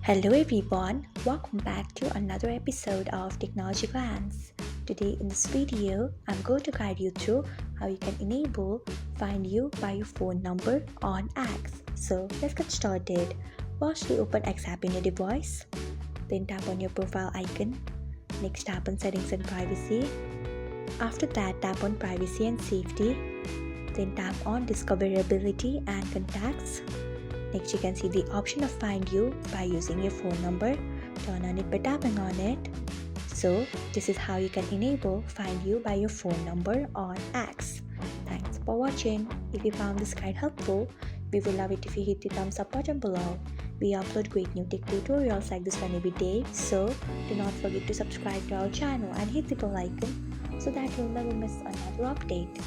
Hello everyone, welcome back to another episode of Technologyglance. Today in this video, I'm going to guide you through how you can enable Find You by your phone number on X. So let's get started. First, we open X app in your device, then tap on your profile icon. Next, tap on Settings and Privacy. After that, tap on Privacy and Safety. Then tap on Discoverability and Contacts. Next, you can see the option of Find You by using your phone number. Turn on it by tapping on it. So, this is how you can enable Find You by your phone number on X. Thanks for watching. If you found this guide helpful, we would love it if you hit the thumbs up button below. We upload great new tech tutorials like this one every day, so do not forget to subscribe to our channel and hit the bell icon so that you'll never miss another update.